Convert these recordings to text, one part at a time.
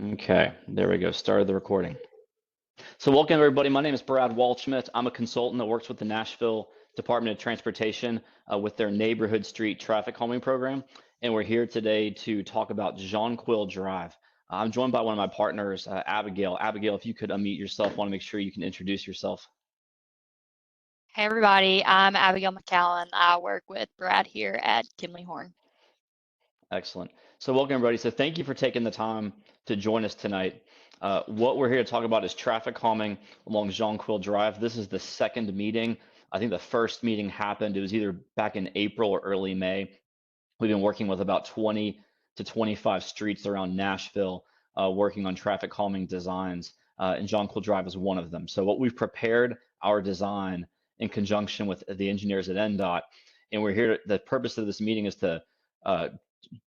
Okay, there we go. Started the recording. So welcome everybody. My name is Brad Waldschmidt. I'm a consultant that works with the Nashville Department of Transportation with their neighborhood street traffic calming program. And we're here today to talk about Jonquil Drive. I'm joined by one of my partners, Abigail. Abigail, if you could unmute yourself, want to make sure you can introduce yourself. Hey everybody, I'm Abigail McCallan. I work with Brad here at Kimley Horn. Excellent. So welcome everybody. So thank you for taking the time to join us tonight. What we're here to talk about is traffic calming along Jonquil Drive. This is the second meeting. I think the first meeting happened, it was either back in April or early May. We've been working with about 20 to 25 streets around Nashville, working on traffic calming designs, and Jonquil Drive is one of them. So what we've prepared our design in conjunction with the engineers at NDOT, and we're here, the purpose of this meeting is to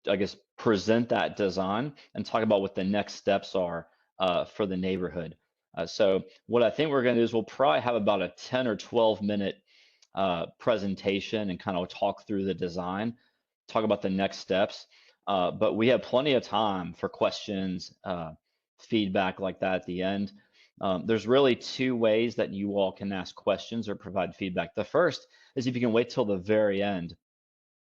I guess, present that design and talk about what the next steps are for the neighborhood. So what I think we're going to do is we'll probably have about a 10 or 12-minute presentation and kind of talk through the design, talk about the next steps. But we have plenty of time for questions, feedback like that at the end. There's really two ways that you all can ask questions or provide feedback. The first is if you can wait till the very end.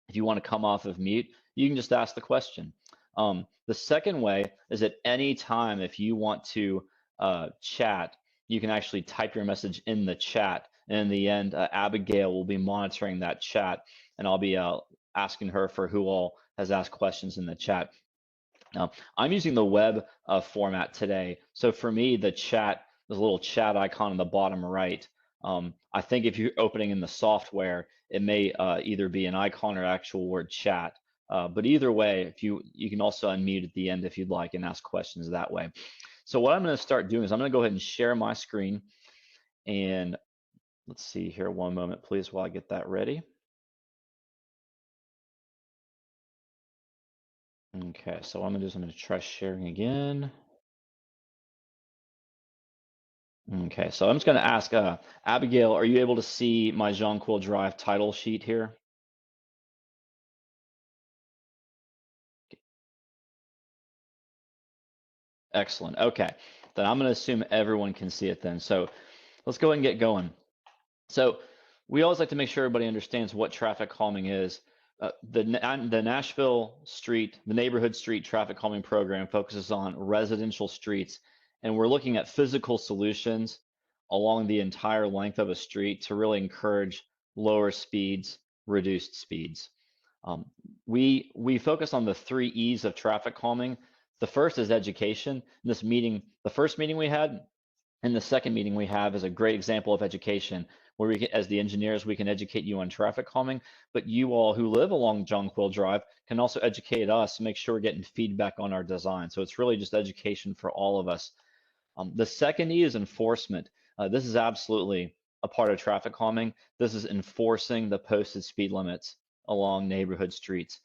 If you want to come off of mute, you can just ask the question. The second way is at any time, if you want to chat, you can actually type your message in the chat. And in the end, Abigail will be monitoring that chat, and I'll be asking her for who all has asked questions in the chat. I'm using the web format today. So for me, the chat, there's a little chat icon in the bottom right. I think if you're opening in the software, it may either be an icon or actual word chat. But either way, if you can also unmute at the end if you'd like and ask questions that way. So what I'm going to start doing is I'm going to go ahead and share my screen. And let's see here, one moment, please, while I get that ready. Okay, so what I'm going to try sharing again. Okay, so I'm just going to ask Abigail, are you able to see my Jonquil Drive title sheet here? Excellent. Okay, then I'm going to assume everyone can see it then. So let's go ahead and get going. So we always like to make sure everybody understands what traffic calming is. The Nashville street, the neighborhood street traffic calming program focuses on residential streets, and we're looking at physical solutions along the entire length of a street to really encourage lower speeds, reduced speeds. We focus on the 3 E's of traffic calming. The first is education. This meeting, the first meeting we had, and the second meeting we have is a great example of education, where we can, as the engineers, we can educate you on traffic calming, but you all who live along Jonquil Drive can also educate us, make sure we're getting feedback on our design. So it's really just education for all of us. The second E is enforcement. This is absolutely a part of traffic calming. This is enforcing the posted speed limits along neighborhood streets.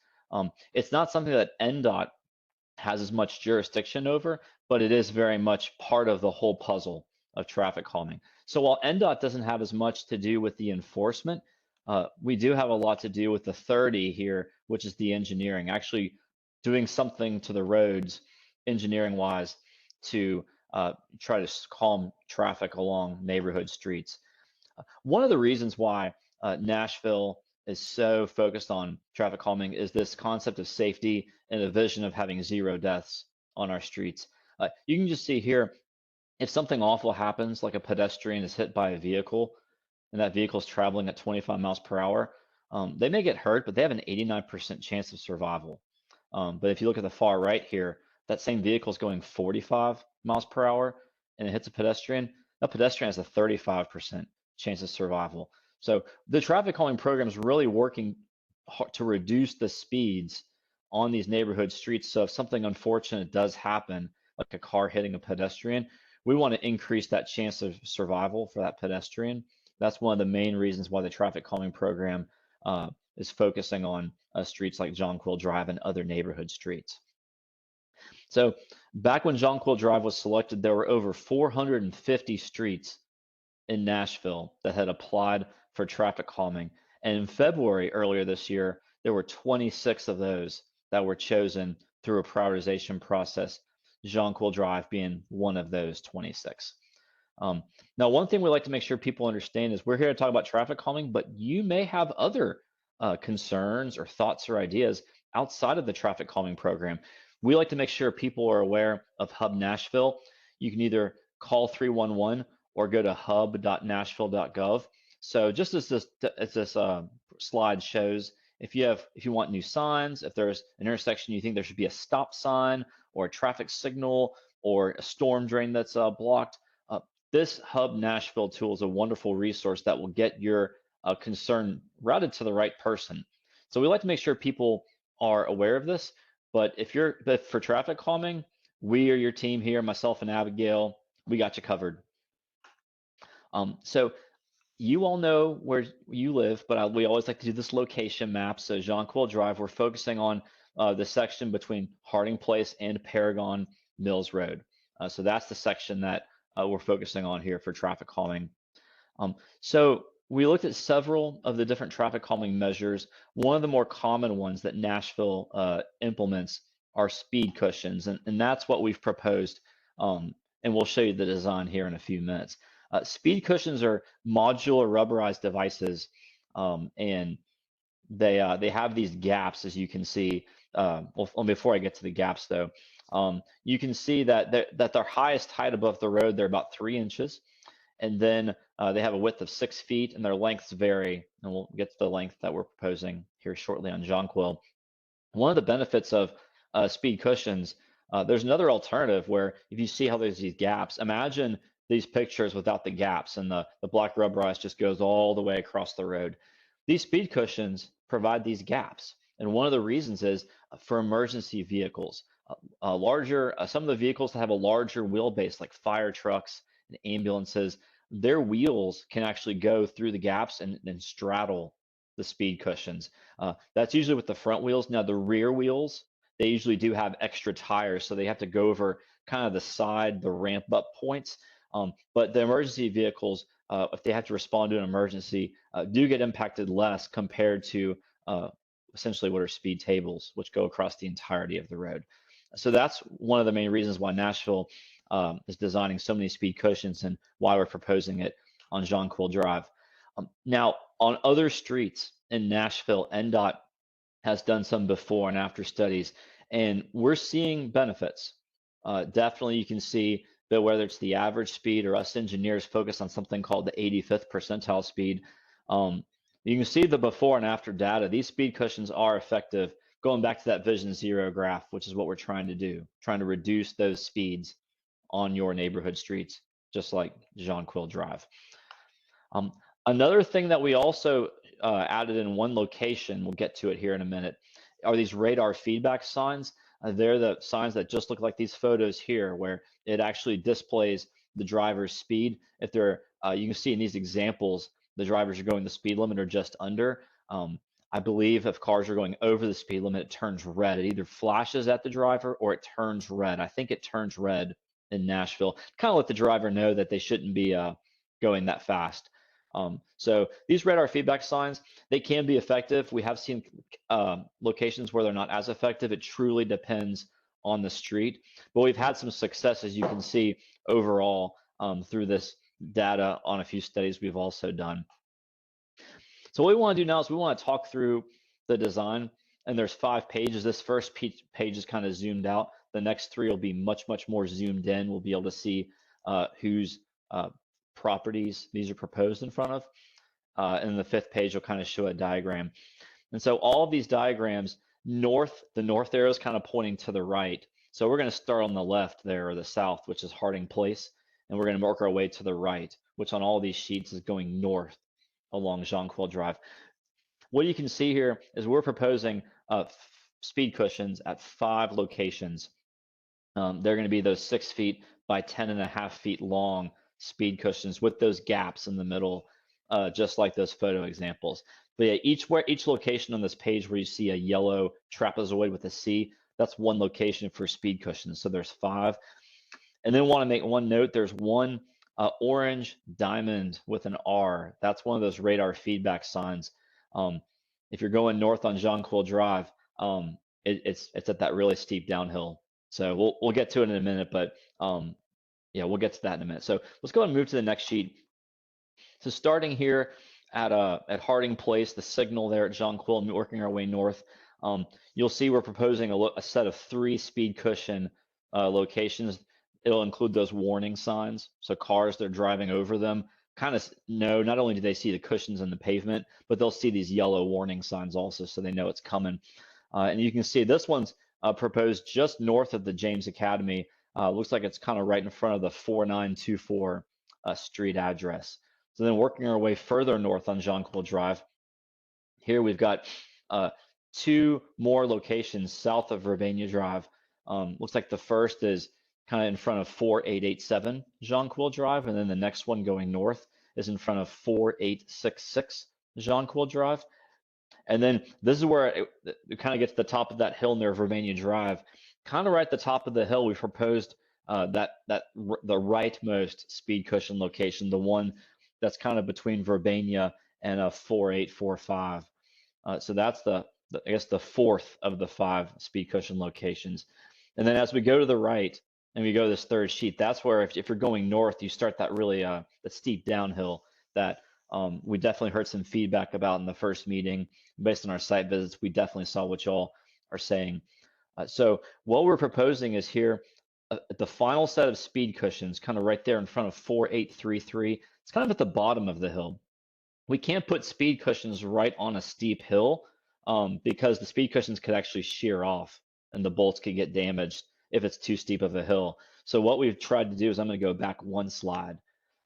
It's not something that NDOT has as much jurisdiction over, but it is very much part of the whole puzzle of traffic calming. So while NDOT doesn't have as much to do with the enforcement, we do have a lot to do with the 30 here, which is the engineering, actually doing something to the roads engineering wise to try to calm traffic along neighborhood streets. One of the reasons why Nashville is so focused on traffic calming is this concept of safety and the vision of having 0 deaths on our streets. You can just see here, if something awful happens, like a pedestrian is hit by a vehicle, and that vehicle is traveling at 25 miles per hour, they may get hurt, but they have an 89% chance of survival. But if you look at the far right here, that same vehicle is going 45 miles per hour and it hits a pedestrian. That pedestrian has a 35% chance of survival. So the traffic calming program is really working to reduce the speeds on these neighborhood streets. So if something unfortunate does happen, like a car hitting a pedestrian, we want to increase that chance of survival for that pedestrian. That's one of the main reasons why the traffic calming program is focusing on streets like Jonquil Drive and other neighborhood streets. So back when Jonquil Drive was selected, there were over 450 streets in Nashville that had applied for traffic calming. And in February earlier this year, there were 26 of those that were chosen through a prioritization process Jonquil Drive being one of those 26. Now, one thing we like to make sure people understand is we're here to talk about traffic calming, but you may have other concerns or thoughts or ideas outside of the traffic calming program. We like to make sure people are aware of Hub Nashville. You can either call 311 or go to hub.nashville.gov. So just as this slide shows, if you want new signs, if there's an intersection you think there should be a stop sign or a traffic signal or a storm drain that's blocked, this Hub Nashville tool is a wonderful resource that will get your concern routed to the right person. So we like to make sure people are aware of this. But but for traffic calming, we are your team here, myself and Abigail. We got you covered. So you all know where you live, but we always like to do this location map. So Jonquil Drive, we're focusing on the section between Harding Place and Paragon Mills Road. So that's the section that we're focusing on here for traffic calming. So we looked at several of the different traffic calming measures. One of the more common ones that Nashville implements are speed cushions, and that's what we've proposed. And we'll show you the design here in a few minutes. Speed cushions are modular rubberized devices, and they have these gaps, as you can see. Well, before I get to the gaps, though, you can see that their highest height above the road, they're about 3 inches, and then they have a width of 6 feet, and their lengths vary. And we'll get to the length that we're proposing here shortly on Jonquil. One of the benefits of speed cushions, there's another alternative where if you see how there's these gaps, imagine these pictures without the gaps and the black rubberized just goes all the way across the road. These speed cushions provide these gaps. And one of the reasons is for emergency vehicles. Some of the vehicles that have a larger wheelbase, like fire trucks and ambulances, their wheels can actually go through the gaps and straddle the speed cushions. That's usually with the front wheels. Now, the rear wheels, they usually do have extra tires, so they have to go over kind of the side, the ramp up points. But the emergency vehicles, if they have to respond to an emergency, do get impacted less compared to essentially what are speed tables, which go across the entirety of the road. So that's one of the main reasons why Nashville is designing so many speed cushions and why we're proposing it on Jonquil Drive. Now, on other streets in Nashville, NDOT has done some before and after studies, and we're seeing benefits. Definitely, you can see that whether it's the average speed or us engineers focus on something called the 85th percentile speed, you can see the before and after data. These speed cushions are effective. Going back to that Vision Zero graph, which is what we're trying to do, trying to reduce those speeds on your neighborhood streets, just like Jonquil Drive. Another thing that we also added in one location, we'll get to it here in a minute, are these radar feedback signs. They're the signs that just look like these photos here, where it actually displays the driver's speed. If they're, you can see in these examples, the drivers are going the speed limit or just under. I believe if cars are going over the speed limit, it turns red. It either flashes at the driver or it turns red. I think it turns red in Nashville. Kind of let the driver know that they shouldn't be going that fast. So these radar feedback signs, they can be effective. We have seen locations where they're not as effective. It truly depends on the street, but we've had some success, as you can see overall through this data on a few studies we've also done. So what we want to do now is we want to talk through the design, and there's 5 pages. This first page is kind of zoomed out. The next 3 will be much more zoomed in. We'll be able to see whose properties these are proposed in front of. And the 5th page will kind of show a diagram. And so all of these diagrams, the north arrow is kind of pointing to the right. So we're going to start on the left there, or the south, which is Harding Place, and we're going to work our way to the right, which on all these sheets is going north along Jonquil Drive. What you can see here is we're proposing speed cushions at 5 locations. They're going to be those 6 feet by 10.5 feet long speed cushions with those gaps in the middle, just like those photo examples. But yeah, each location on this page where you see a yellow trapezoid with a C, that's one location for speed cushions. So there's 5. And then want to make one note, there's one orange diamond with an R. That's one of those radar feedback signs. If you're going north on Jonquil Drive, it's at that really steep downhill So we'll get to it in a minute, but yeah, we'll get to that in a minute. So let's go and move to the next sheet. So starting here at Harding Place, the signal there at Jonquil, and working our way north, you'll see we're proposing a set of 3 speed cushion locations. It'll include those warning signs, so cars that are driving over them kind of know, not only do they see the cushions in the pavement, but they'll see these yellow warning signs also, so they know it's coming. And you can see this one's proposed just north of the James Academy. Looks like it's kind of right in front of the 4924 street address. So then working our way further north on Jonquil Drive, here we've got 2 more locations south of Verbania Drive. Looks like the first is kind of in front of 4887 Jonquil Drive, and then the next one going north is in front of 4866 Jonquil Drive. And then this is where it kind of gets to the top of that hill near Verbania Drive. Kind of right at the top of the hill, we proposed the rightmost speed cushion location, the one that's kind of between Verbania and a 4845. So that's I guess the 4th of the 5 speed cushion locations. And then as we go to the right and we go to this 3rd sheet, that's where if you're going north, you start that really that steep downhill that we definitely heard some feedback about in the first meeting. Based on our site visits, we definitely saw what y'all are saying. So what we're proposing is here, the final set of speed cushions, kind of right there in front of 4833. It's kind of at the bottom of the hill. We can't put speed cushions right on a steep hill because the speed cushions could actually shear off and the bolts could get damaged if it's too steep of a hill. So what we've tried to do is I'm going to go back 1 slide.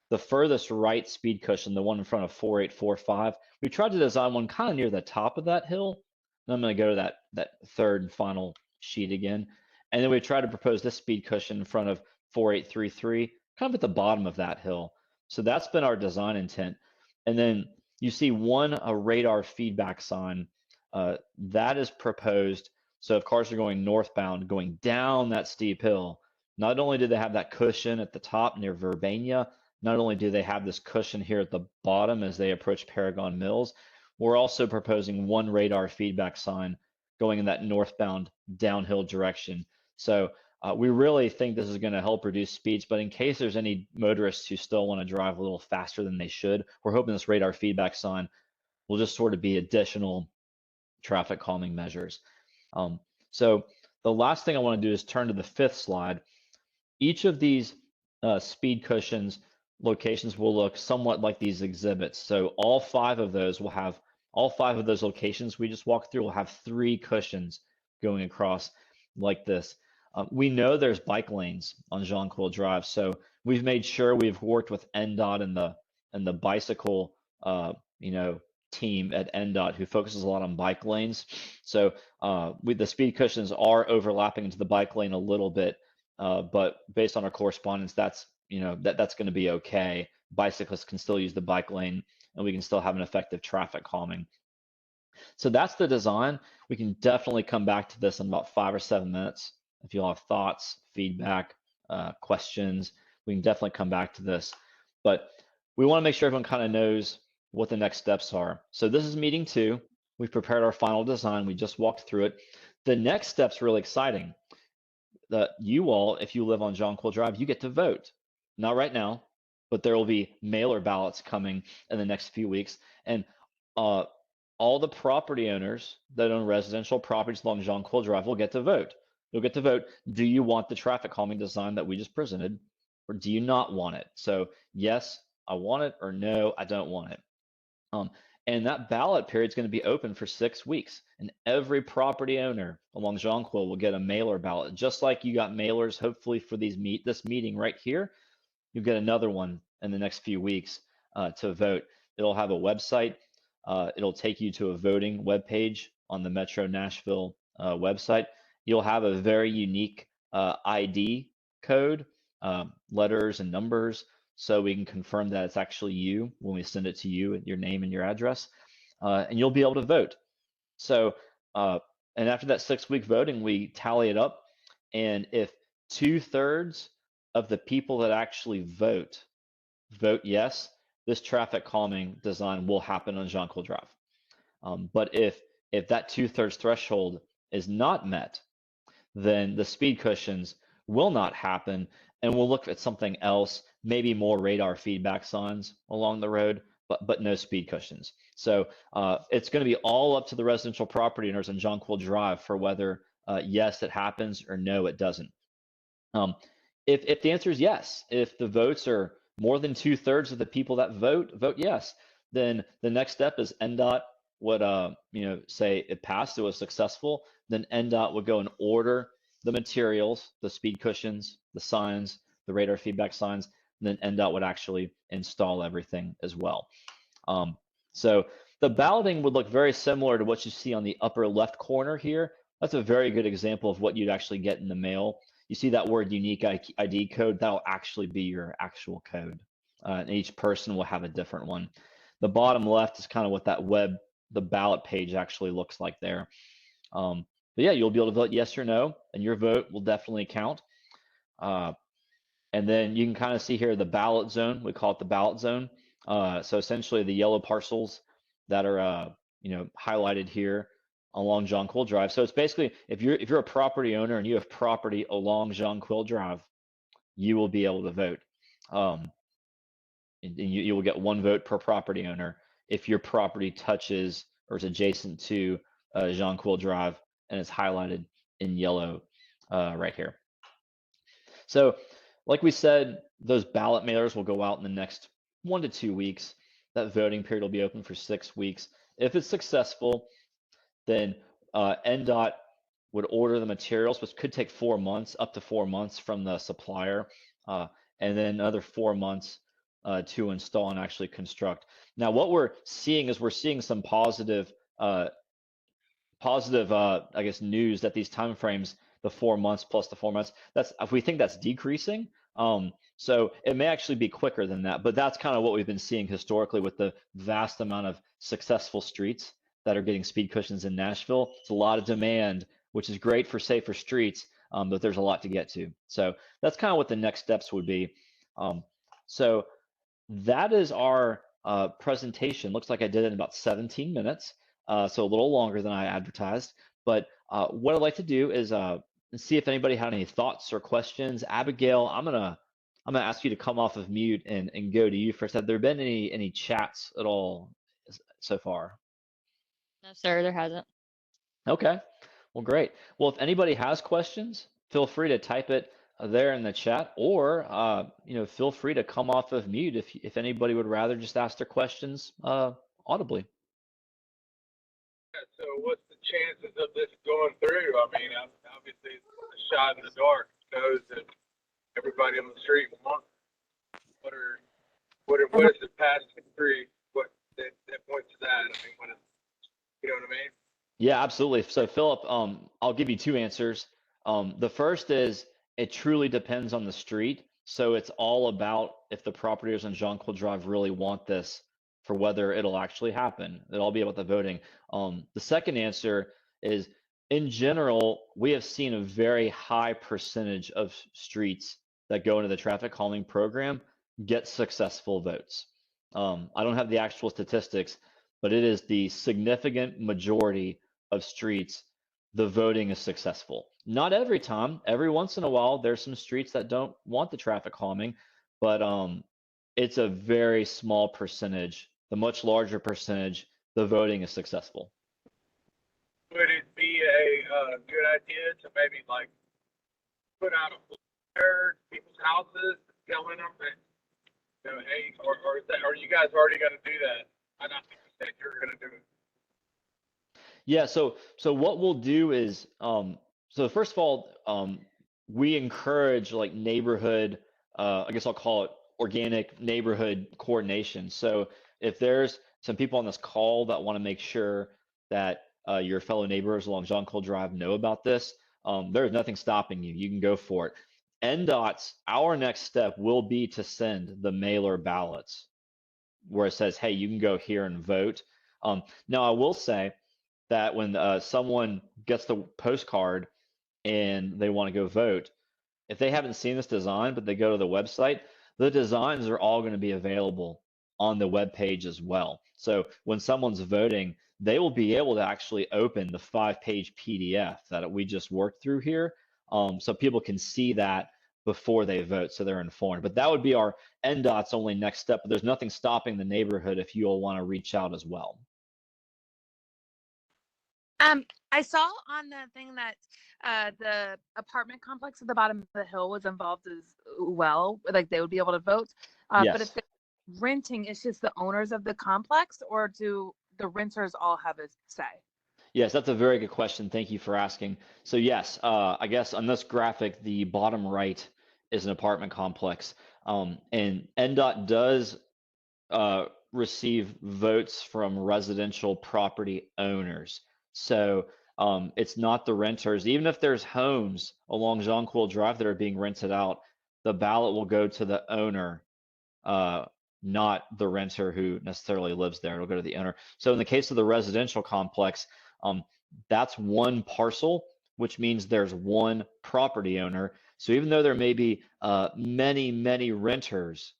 The furthest right speed cushion, the one in front of 4845, we tried to design one kind of near the top of that hill. And I'm going to go to that 3rd and final sheet again. And then we tried to propose this speed cushion in front of 4833, kind of at the bottom of that hill. So that's been our design intent. And then you see a radar feedback sign that is proposed. So if cars are going northbound, going down that steep hill, not only do they have that cushion at the top near Verbania, not only do they have this cushion here at the bottom as they approach Paragon Mills, we're also proposing 1 radar feedback sign going in that northbound downhill direction. So we really think this is going to help reduce speeds, but in case there's any motorists who still want to drive a little faster than they should, we're hoping this radar feedback sign will just sort of be additional traffic calming measures. So the last thing I want to do is turn to the 5th slide. Each of these speed cushions locations will look somewhat like these exhibits. So all 5 of those will have, all 5 of those locations we just walked through will have 3 cushions going across like this. We know there's bike lanes on Jonquil Drive, so we've made sure we've worked with NDOT and the bicycle team at NDOT who focuses a lot on bike lanes. So the speed cushions are overlapping into the bike lane a little bit, but based on our correspondence, that's going to be okay. Bicyclists can still use the bike lane, and we can still have an effective traffic calming. So that's the design. We can definitely come back to this in about 5 or 7 minutes. If you all have thoughts, feedback, questions, we can definitely come back to this. But we want to make sure everyone kind of knows what the next steps are. So this is meeting 2. We've prepared our final design. We just walked through it. The next step's really exciting. You all, if you live on Jonquil Drive, you get to vote. Not right now, but there will be mailer ballots coming in the next few weeks. And all the property owners that own residential properties along Jonquil Drive will get to vote. You'll get to vote, do you want the traffic calming design that we just presented, or do you not want it? So yes, I want it, or no, I don't want it. And that ballot period is going to be open for 6 weeks. And every property owner along Jonquil will get a mailer ballot. Just like you got mailers, hopefully, for this meeting right here, you'll get another one in the next few weeks to vote. It'll have a website. It'll take you to a voting webpage on the Metro Nashville website. You'll have a very unique ID code, letters and numbers, so we can confirm that it's actually you when we send it to you, your name and your address, and you'll be able to vote. So, and after that 6-week voting, we tally it up, and if 2/3 of the people that actually vote yes, this traffic calming design will happen on Jonquil Drive. But if that 2/3 threshold is not met, then the speed cushions will not happen, and we'll look at something else, maybe more radar feedback signs along the road, but no speed cushions. So it's going to be all up to the residential property owners on Jonquil Drive for whether yes, it happens, or no, it doesn't. If the answer is yes, if the votes are more than 2/3 of the people that vote yes, then the next step is NDOT would say it passed, it was successful. Then NDOT would go and order the materials, the speed cushions, the signs, the radar feedback signs, and then NDOT would actually install everything as well. So the balloting would look very similar to what you see on the upper left corner here. That's a very good example of what you'd actually get in the mail. You see that word unique ID code, that'll actually be your actual code. And each person will have a different one. The bottom left is kind of what the ballot page actually looks like there. But yeah, you'll be able to vote yes or no, and your vote will definitely count. And then you can kind of see here the ballot zone. We call it the ballot zone. So essentially the yellow parcels that are highlighted here along Jonquil Drive. So it's basically if you're a property owner and you have property along Jonquil Drive, you will be able to vote. And you will get one vote per property owner if your property touches or is adjacent to Jonquil Drive and it's highlighted in yellow right here. So like we said, those ballot mailers will go out in the next 1 to 2 weeks. That voting period will be open for 6 weeks. If it's successful, then NDOT would order the materials, which could take 4 months, up to 4 months from the supplier, and then another 4 months to install and actually construct. Now, what we're seeing is we're seeing some positive, I guess, news that these timeframes, the 4 months plus the 4 months, if we think that's decreasing. So it may actually be quicker than that, but that's kind of what we've been seeing historically with the vast amount of successful streets that are getting speed cushions in Nashville. It's a lot of demand, which is great for safer streets, but there's a lot to get to. So that's kind of what the next steps would be. So that is our presentation. Looks like I did it in about 17 minutes, so a little longer than I advertised. But what I'd like to do is see if anybody had any thoughts or questions. Abigail, I'm gonna ask you to come off of mute and go to you first. Have there been any chats at all so far? No, sir, there hasn't. Okay, well, great. Well, if anybody has questions, feel free to type it there in the chat, or feel free to come off of mute if anybody would rather just ask their questions audibly. So what's the chances of this going through? I mean, obviously it's a shot in the dark. It knows that everybody on the street wants. What is the past history? What that points to that? I mean, you know what I mean? Yeah, absolutely. So Philip, I'll give you two answers. The first is it truly depends on the street. So it's all about if the property owners on Jonquil Drive really want this for whether it'll actually happen. It'll all be about the voting. The second answer is in general, we have seen a very high percentage of streets that go into the traffic calming program get successful votes. I don't have the actual statistics, but it is the significant majority of streets, the voting is successful. Not every time. Every once in a while, there's some streets that don't want the traffic calming, but it's a very small percentage. The much larger percentage, the voting is successful. Would it be a good idea to maybe like put out a flyer to people's houses, telling them that, hey, or are you guys already going to do that? I don't think you said you were going to do it. Yeah, so what we'll do is, so first of all, we encourage like neighborhood, I guess I'll call it organic neighborhood coordination. So if there's some people on this call that want to make sure that your fellow neighbors along Jonquil Drive know about this, there's nothing stopping you. You can go for it. NDOT's, our next step will be to send the mailer ballots where it says, hey, you can go here and vote. Now, I will say that when someone gets the postcard and they want to go vote, if they haven't seen this design, but they go to the website, the designs are all going to be available on the web page as well. So when someone's voting, they will be able to actually open the 5-page PDF that we just worked through here. so people can see that before they vote, so they're informed. But that would be our NDOT's only next step. But there's nothing stopping the neighborhood if you'll want to reach out as well. I saw on the thing that the apartment complex at the bottom of the hill was involved as well. Like they would be able to vote. Yes. But if they're renting, it's just the owners of the complex, or do the renters all have a say? Yes, that's a very good question. Thank you for asking. So yes, I guess on this graphic, the bottom right is an apartment complex, and NDOT does receive votes from residential property owners. So it's not the renters. Even if there's homes along Jonquil Drive that are being rented out, the ballot will go to the owner, not the renter who necessarily lives there. It'll go to the owner. So in the case of the residential complex, that's one parcel, which means there's one property owner. So even though there may be many renters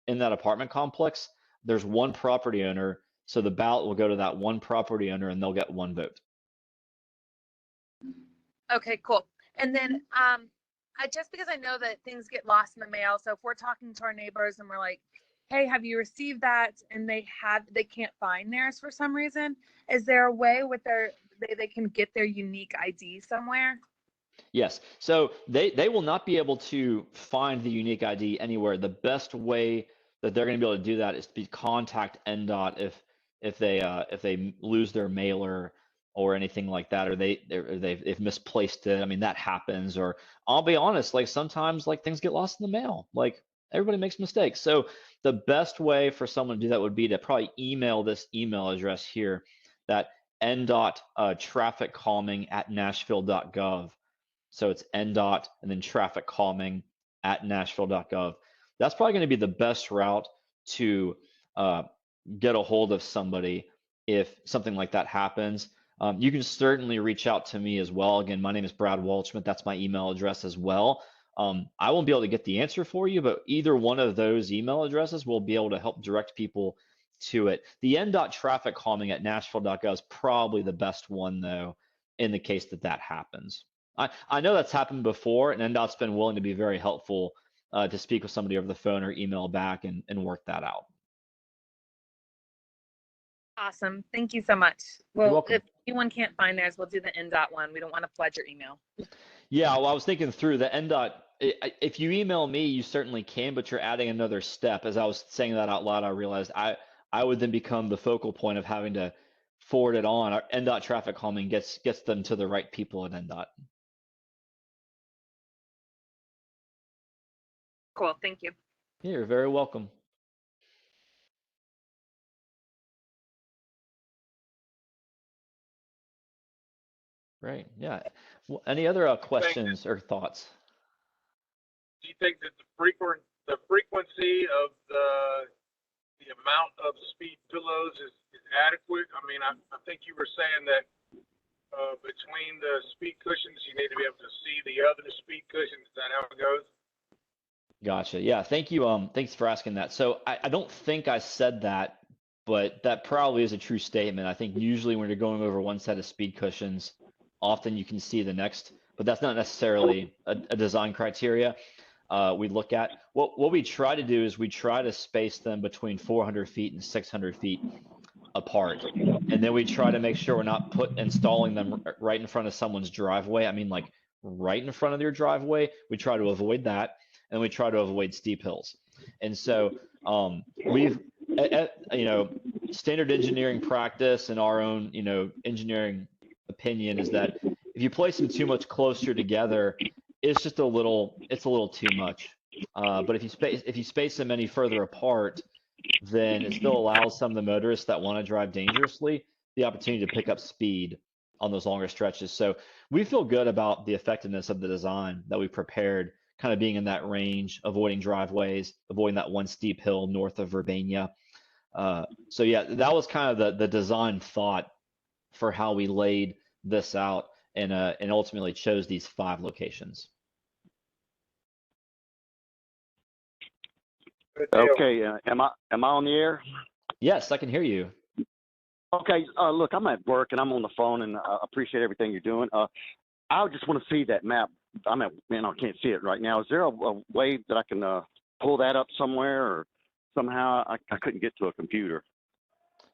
in that apartment complex, there's one property owner. So the ballot will go to that one property owner and they'll get one vote. Okay, cool. And then just because I know that things get lost in the mail, so if we're talking to our neighbors and we're like, hey, have you received that? And they can't find theirs for some reason. Is there a way with they can get their unique ID somewhere? Yes. So they will not be able to find the unique ID anywhere. The best way that they're going to be able to do that is to contact NDOT if they lose their mailer or anything like that, or they've misplaced it. I mean, that happens. Or I'll be honest, like sometimes like things get lost in the mail. Like everybody makes mistakes. So the best way for someone to do that would be to probably email this email address here, that NDOT traffic calming at nashville.gov. So it's NDOT and then traffic calming at nashville.gov. That's probably going to be the best route to get a hold of somebody if something like that happens. You can certainly reach out to me as well. Again, my name is Brad Walshman. That's my email address as well. I won't be able to get the answer for you, but either one of those email addresses will be able to help direct people to it. The NDOT traffic calming at nashville.gov is probably the best one, though, in the case that happens. I know that's happened before, and NDOT's been willing to be very helpful to speak with somebody over the phone or email back and work that out. Awesome. Thank you so much. You're Well, welcome. if anyone can't find theirs, we'll do the NDOT one. We don't want to flood your email. Yeah, well, I was thinking through the NDOT. If you email me, you certainly can, but you're adding another step. As I was saying that out loud, I realized I would then become the focal point of having to forward it on. Our NDOT traffic calming gets them to the right people at NDOT. Cool. Thank you. Yeah, you're very welcome. Right. Yeah. Well, any other questions or thoughts? Do you think that the frequency of the amount of speed pillows is adequate? I mean, I think you were saying that between the speed cushions, you need to be able to see the other speed cushions. Is that how it goes? Gotcha. Yeah. Thank you. Thanks for asking that. So I don't think I said that, but that probably is a true statement. I think usually when you're going over one set of speed cushions, often you can see the next, but that's not necessarily a design criteria. We look at what we try to do is we try to space them between 400 feet and 600 feet apart, and then we try to make sure we're not installing them right in front of someone's driveway. I mean, like right in front of their driveway. We try to avoid that, and we try to avoid steep hills. And so we've standard engineering practice and our own engineering opinion is that if you place them too much closer together, it's a little too much. But if you space them any further apart, then it still allows some of the motorists that want to drive dangerously the opportunity to pick up speed on those longer stretches. So we feel good about the effectiveness of the design that we prepared, kind of being in that range, avoiding driveways, avoiding that one steep hill north of Verbania. So yeah, that was kind of the design thought for how we laid this out and ultimately chose these 5 locations. Okay, am I on the air? Yes, I can hear you. Okay, look, I'm at work and I'm on the phone, and I appreciate everything you're doing. I just want to see that map I'm at, man, I can't see it right now. Is there a way that I can pull that up somewhere, or somehow I couldn't get to a computer?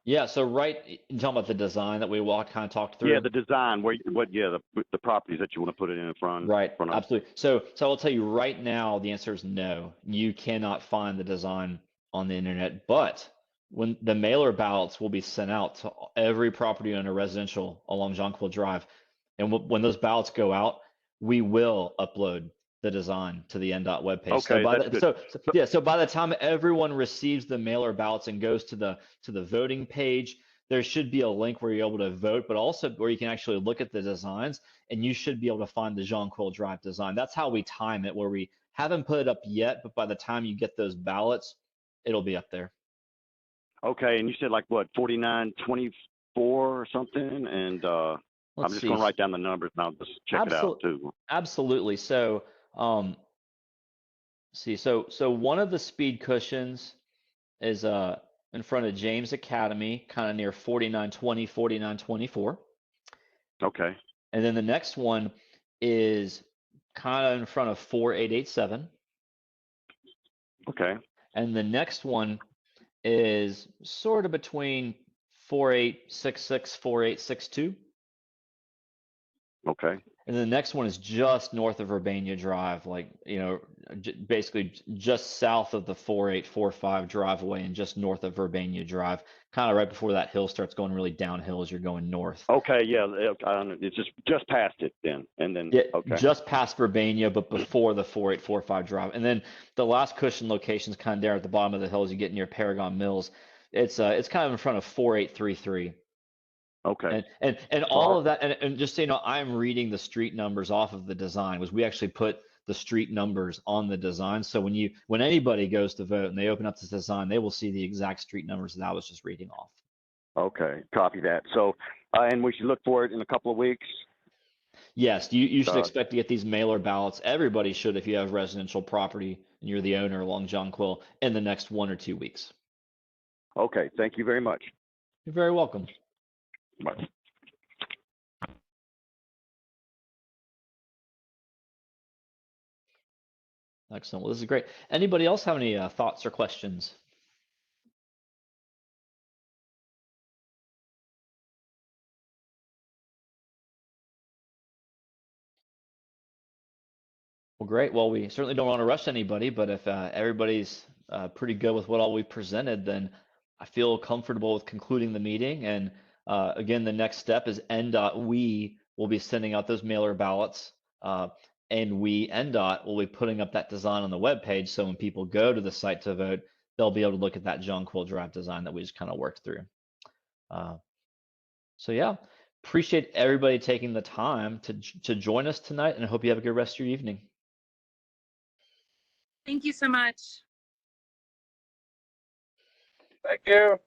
Yeah, so you're talking about the design that we kind of talked through? Yeah, the design, the properties that you want to put it in front. Right, front of. absolutely. So I'll tell you right now, the answer is no. You cannot find the design on the internet, but when the mailer ballots will be sent out to every property owner residential along Jonquil Drive, and when those ballots go out, we will upload the design to the NDOT webpage. Okay, that's good. So by the time everyone receives the mailer ballots and goes to the voting page, there should be a link where you're able to vote, but also where you can actually look at the designs, and you should be able to find the Jonquil Drive design. That's how we time it, where we haven't put it up yet, but by the time you get those ballots, it'll be up there. Okay, and you said like what, 4924 or something, and I'm just going to write down the numbers and I'll just check it out too. Absolutely. So, so one of the speed cushions is in front of James Academy, kind of near 4920, 4924. Okay. And then the next one is kind of in front of 4887. Okay. And the next one is sort of between 4866, 4862. Okay. And the next one is just north of Urbania Drive, like, basically just south of the 4845 driveway and just north of Urbania Drive, kind of right before that hill starts going really downhill as you're going north. Okay, yeah, it's just past it then, and then Yeah, okay. just past Urbania, but before the 4845 drive. And then the last cushion location is kind of there at the bottom of the hill as you get near Paragon Mills. It's kind of in front of 4833. Okay. And all of that, and just so you know, I'm reading the street numbers off of the design, was we actually put the street numbers on the design. So when anybody goes to vote and they open up this design, they will see the exact street numbers that I was just reading off. Okay, copy that. So, and we should look for it in a couple of weeks. Yes, you should expect to get these mailer ballots. Everybody should, if you have residential property and you're the owner along Jonquil, in the next 1 or 2 weeks. Okay, thank you very much. You're very welcome. Bye. Excellent. Well, this is great. Anybody else have any thoughts or questions? Well, great. Well, we certainly don't want to rush anybody, but if everybody's pretty good with what all we presented, then I feel comfortable with concluding the meeting. And again, the next step is NDOT. We will be sending out those mailer ballots, and NDOT will be putting up that design on the webpage. So when people go to the site to vote, they'll be able to look at that Jonquil Drive design that we just kind of worked through. So yeah, appreciate everybody taking the time to join us tonight, and I hope you have a good rest of your evening. Thank you so much. Thank you.